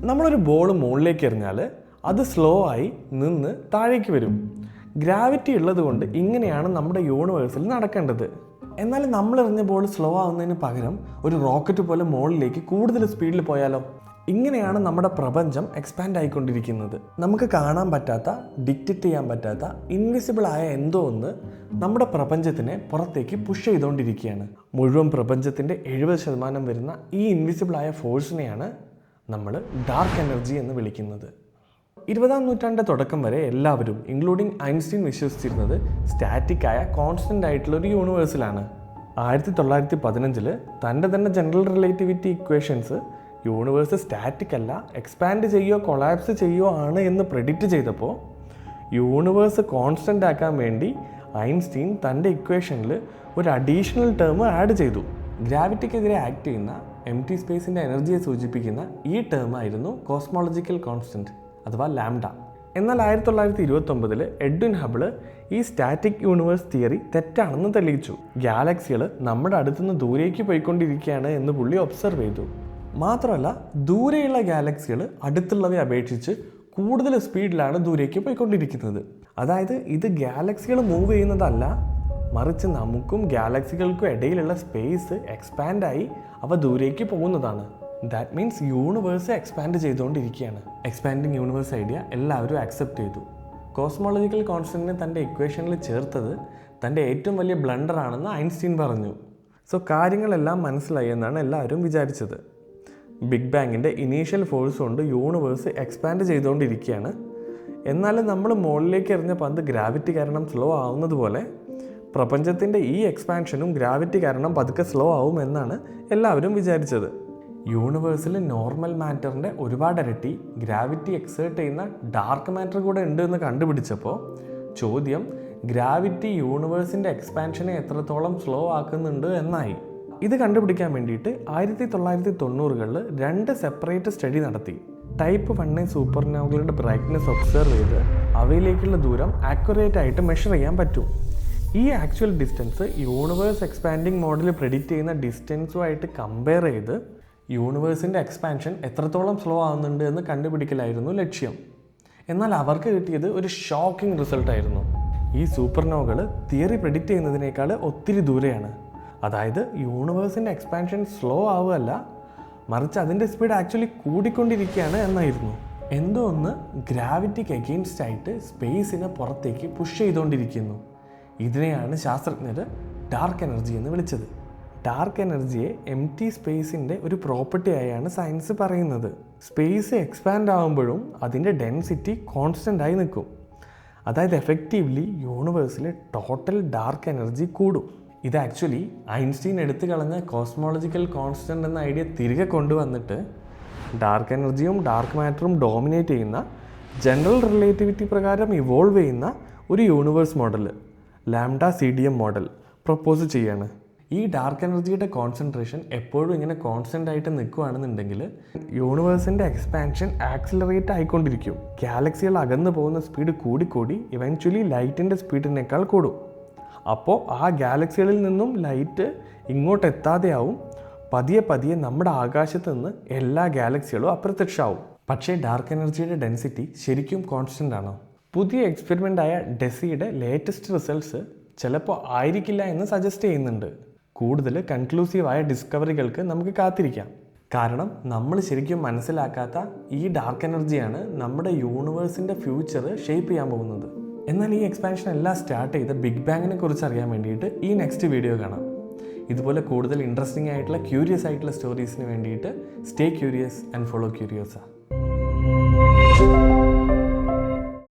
നമ്മളൊരു ബോൾ മുകളിലേക്ക് എറിഞ്ഞാൽ അത് സ്ലോ ആയി നിന്ന് താഴേക്ക് വരും. ഗ്രാവിറ്റി ഉള്ളത് കൊണ്ട് ഇങ്ങനെയാണ് നമ്മുടെ യൂണിവേഴ്സിൽ നടക്കേണ്ടത്. എന്നാൽ നമ്മൾ എറിഞ്ഞ ബോൾ സ്ലോ ആവുന്നതിന് പകരം ഒരു റോക്കറ്റ് പോലെ മുകളിലേക്ക് കൂടുതൽ സ്പീഡിൽ പോയാലോ? ഇങ്ങനെയാണ് നമ്മുടെ പ്രപഞ്ചം എക്സ്പാൻഡ് ആയിക്കൊണ്ടിരിക്കുന്നത്. നമുക്ക് കാണാൻ പറ്റാത്ത, ഡിക്റ്റേറ്റ് ചെയ്യാൻ പറ്റാത്ത, ഇൻവിസിബിൾ ആയ എന്തോ ഒന്ന് നമ്മുടെ പ്രപഞ്ചത്തിനെ പുറത്തേക്ക് പുഷ് ചെയ്തുകൊണ്ടിരിക്കുകയാണ്. മുഴുവൻ പ്രപഞ്ചത്തിൻ്റെ 70% വരുന്ന ഈ ഇൻവിസിബിൾ ആയ ഫോഴ്സിനെയാണ് നമ്മൾ ഡാർക്ക് എനർജി എന്ന് വിളിക്കുന്നത്. 20-ാം നൂറ്റാണ്ടിൻ്റെ തുടക്കം വരെ എല്ലാവരും, ഇൻക്ലൂഡിങ് ഐൻസ്റ്റീൻ, വിശ്വസിച്ചിരുന്നത് സ്റ്റാറ്റിക് ആയ കോൺസ്റ്റൻ്റ് ആയിട്ടുള്ളൊരു യൂണിവേഴ്സിലാണ്. 1915 തൻ്റെ തന്നെ general relativity equations universe static അല്ല, എക്സ്പാൻഡ് ചെയ്യുകയോ കൊളാപ്സ് ചെയ്യുകയോ ആണ് എന്ന് പ്രെഡിക്റ്റ് ചെയ്തപ്പോൾ യൂണിവേഴ്സ് കോൺസ്റ്റൻ്റ് ആക്കാൻ വേണ്ടി ഐൻസ്റ്റീൻ തൻ്റെ ഇക്വേഷനിൽ ഒരു അഡീഷണൽ ടേം ആഡ് ചെയ്തു. ഗ്രാവിറ്റിക്കെതിരെ ആക്ട് ചെയ്യുന്ന എം ടി സ്പേസിൻ്റെ എനർജിയെ സൂചിപ്പിക്കുന്ന ഈ ടേം ആയിരുന്നു കോസ്മോളജിക്കൽ കോൺസ്റ്റൻറ്റ് അഥവാ ലാംഡ. എന്നാൽ 1929 എഡ്വിൻ ഹബിള് ഈ സ്റ്റാറ്റിക് യൂണിവേഴ്സ് തിയറി തെറ്റാണെന്ന് തെളിയിച്ചു. ഗാലക്സികൾ നമ്മുടെ അടുത്തുനിന്ന് ദൂരേക്ക് പോയിക്കൊണ്ടിരിക്കുകയാണ് എന്ന് പുള്ളി ഒബ്സർവ് ചെയ്തു. മാത്രമല്ല, ദൂരെയുള്ള ഗാലക്സികൾ അടുത്തുള്ളവയെ അപേക്ഷിച്ച് കൂടുതൽ സ്പീഡിലാണ് ദൂരേക്ക് പോയിക്കൊണ്ടിരിക്കുന്നത്. അതായത് ഇത് ഗാലക്സികൾ മൂവ് ചെയ്യുന്നതല്ല, മറിച്ച് നമുക്കും ഗാലക്സികൾക്കും ഇടയിലുള്ള സ്പേസ് എക്സ്പാൻഡായി അവ ദൂരേക്ക് പോകുന്നതാണ്. ദാറ്റ് മീൻസ് യൂണിവേഴ്സ് എക്സ്പാൻഡ് ചെയ്തുകൊണ്ടിരിക്കുകയാണ്. എക്സ്പാൻഡിങ് യൂണിവേഴ്സ് ഐഡിയ എല്ലാവരും ആക്സെപ്റ്റ് ചെയ്തു. കോസ്മോളജിക്കൽ കോൺസ്റ്റൻറ്റിനെ തൻ്റെ ഇക്വേഷനിൽ ചേർത്തത് തൻ്റെ ഏറ്റവും വലിയ ബ്ലണ്ടറാണെന്ന് ഐൻസ്റ്റീൻ പറഞ്ഞു. സോ കാര്യങ്ങളെല്ലാം മനസ്സിലായി എന്നാണ് എല്ലാവരും വിചാരിച്ചത്. ബിഗ് ബാങ്ങിൻ്റെ ഇനീഷ്യൽ ഫോഴ്സ് കൊണ്ട് യൂണിവേഴ്സ് എക്സ്പാൻഡ് ചെയ്തുകൊണ്ടിരിക്കുകയാണ്. എന്നാൽ നമ്മൾ മുകളിലേക്ക് എറിഞ്ഞ പന്ത് ഗ്രാവിറ്റി കാരണം സ്ലോ ആവുന്നത് പോലെ പ്രപഞ്ചത്തിൻ്റെ ഈ എക്സ്പാൻഷനും ഗ്രാവിറ്റി കാരണം പതുക്കെ സ്ലോ ആവും എന്നാണ് എല്ലാവരും വിചാരിച്ചത്. യൂണിവേഴ്സിൽ നോർമൽ മാറ്ററിൻ്റെ ഒരുപാട് ഇരട്ടി ഗ്രാവിറ്റി എക്സേർട്ട് ചെയ്യുന്ന ഡാർക്ക് മാറ്റർ കൂടെ ഉണ്ട് എന്ന് കണ്ടുപിടിച്ചപ്പോൾ ചോദ്യം ഗ്രാവിറ്റി യൂണിവേഴ്സിൻ്റെ എക്സ്പാൻഷനെ എത്രത്തോളം സ്ലോ ആക്കുന്നുണ്ട് എന്നായി. ഇത് കണ്ടുപിടിക്കാൻ വേണ്ടിയിട്ട് 1990കളിൽ 2 സെപ്പറേറ്റ് സ്റ്റഡി നടത്തി. ടൈപ്പ് 1 സൂപ്പർനോവകളുടെ ബ്രൈറ്റ്നെസ് ഒബ്സർവ് ചെയ്ത് അവയിലേക്കുള്ള ദൂരം ആക്യുറേറ്റ് ആയിട്ട് മെഷർ ചെയ്യാൻ പറ്റും. ഈ actual distance universe expanding model predict ചെയ്യുന്ന ഡിസ്റ്റൻസുമായിട്ട് കമ്പയർ ചെയ്ത് യൂണിവേഴ്സിൻ്റെ എക്സ്പാൻഷൻ എത്രത്തോളം സ്ലോ ആവുന്നുണ്ട് എന്ന് കണ്ടുപിടിക്കലായിരുന്നു ലക്ഷ്യം. എന്നാൽ അവർക്ക് കിട്ടിയത് ഒരു ഷോക്കിംഗ് റിസൾട്ടായിരുന്നു. ഈ സൂപ്പർനോവകൾ തിയറി പ്രെഡിക്റ്റ് ചെയ്യുന്നതിനേക്കാൾ ഒത്തിരി ദൂരെയാണ്. അതായത് യൂണിവേഴ്സിൻ്റെ എക്സ്പാൻഷൻ സ്ലോ ആവുകയല്ല, മറിച്ച് അതിൻ്റെ സ്പീഡ് ആക്ച്വലി കൂടിക്കൊണ്ടിരിക്കുകയാണ് എന്നായിരുന്നു. എന്തോ ഒന്ന് ഗ്രാവിറ്റിക്ക് എഗെയിൻസ്റ്റ് ആയിട്ട് സ്പേസിനെ പുറത്തേക്ക് പുഷ് ചെയ്തുകൊണ്ടിരിക്കുന്നു. ഇതിനെയാണ് ശാസ്ത്രജ്ഞർ ഡാർക്ക് എനർജി എന്ന് വിളിച്ചത്. ഡാർക്ക് എനർജിയെ എം ടി സ്പേസിൻ്റെ ഒരു പ്രോപ്പർട്ടി ആയാണ് സയൻസ് പറയുന്നത്. സ്പേസ് എക്സ്പാൻഡ് ആകുമ്പോഴും അതിൻ്റെ ഡെൻസിറ്റി കോൺസ്റ്റൻ്റ് ആയി നിൽക്കും. അതായത് എഫക്റ്റീവ്ലി യൂണിവേഴ്സിൽ ടോട്ടൽ ഡാർക്ക് എനർജി കൂടും. ഇത് ആക്ച്വലി ഐൻസ്റ്റീൻ എടുത്തു കളഞ്ഞ കോസ്മോളജിക്കൽ കോൺസ്റ്റൻ്റ് എന്ന ഐഡിയ തിരികെ കൊണ്ടുവന്നിട്ട് ഡാർക്ക് എനർജിയും ഡാർക്ക് മാറ്ററും ഡോമിനേറ്റ് ചെയ്യുന്ന ജനറൽ റിലേറ്റിവിറ്റി പ്രകാരം ഇവോൾവ് ചെയ്യുന്ന ഒരു universe model, lambda CDM model propose ചെയ്യാണ്. ഈ ഡാർക്ക് എനർജിയുടെ കോൺസെൻട്രേഷൻ എപ്പോഴും ഇങ്ങനെ കോൺസ്റ്റൻ്റ് ആയിട്ട് നിൽക്കുകയാണെന്നുണ്ടെങ്കിൽ യൂണിവേഴ്സിൻ്റെ എക്സ്പാൻഷൻ ആക്സിലറേറ്റ് ആയിക്കൊണ്ടിരിക്കും. ഗാലക്സികൾ അകന്നു പോകുന്ന സ്പീഡ് കൂടിക്കൂടി ഇവൻച്വലി ലൈറ്റിൻ്റെ സ്പീഡിനേക്കാൾ കൂടും. അപ്പോൾ ആ ഗാലക്സികളിൽ നിന്നും ലൈറ്റ് ഇങ്ങോട്ട് എത്താതെയാവും. പതിയെ പതിയെ നമ്മുടെ ആകാശത്ത് നിന്ന് എല്ലാ ഗാലക്സികളും അപ്രത്യക്ഷമാവും. പക്ഷേ ഡാർക്ക് എനർജിയുടെ ഡെൻസിറ്റി ശരിക്കും കോൺസ്റ്റൻ്റ് ആണോ? പുതിയ എക്സ്പെരിമെൻ്റായ ഡെസിയുടെ ലേറ്റസ്റ്റ് റിസൾട്ട്സ് ചിലപ്പോൾ ആയിരിക്കില്ല എന്ന് സജസ്റ്റ് ചെയ്യുന്നുണ്ട്. കൂടുതൽ കൺക്ലൂസീവായ ഡിസ്കവറികൾക്ക് നമുക്ക് കാത്തിരിക്കാം. കാരണം നമ്മൾ ശരിക്കും മനസ്സിലാക്കാത്ത ഈ ഡാർക്ക് എനർജിയാണ് നമ്മുടെ യൂണിവേഴ്സിൻ്റെ ഫ്യൂച്ചർ ഷേപ്പ് ചെയ്യാൻ പോകുന്നത്. എന്നാൽ ഈ എക്സ്പാൻഷൻ എല്ലാം സ്റ്റാർട്ട് ചെയ്ത ബിഗ് ബാങ്ങിനെ കുറിച്ച് അറിയാൻ വേണ്ടിയിട്ട് ഈ നെക്സ്റ്റ് വീഡിയോ കാണാം. ഇതുപോലെ കൂടുതൽ ഇൻട്രസ്റ്റിംഗ് ആയിട്ടുള്ള ക്യൂരിയസ് ആയിട്ടുള്ള സ്റ്റോറീസിന് വേണ്ടിയിട്ട് സ്റ്റേ ക്യൂരിയസ് ആൻഡ് ഫോളോ ക്യൂരിയോസ.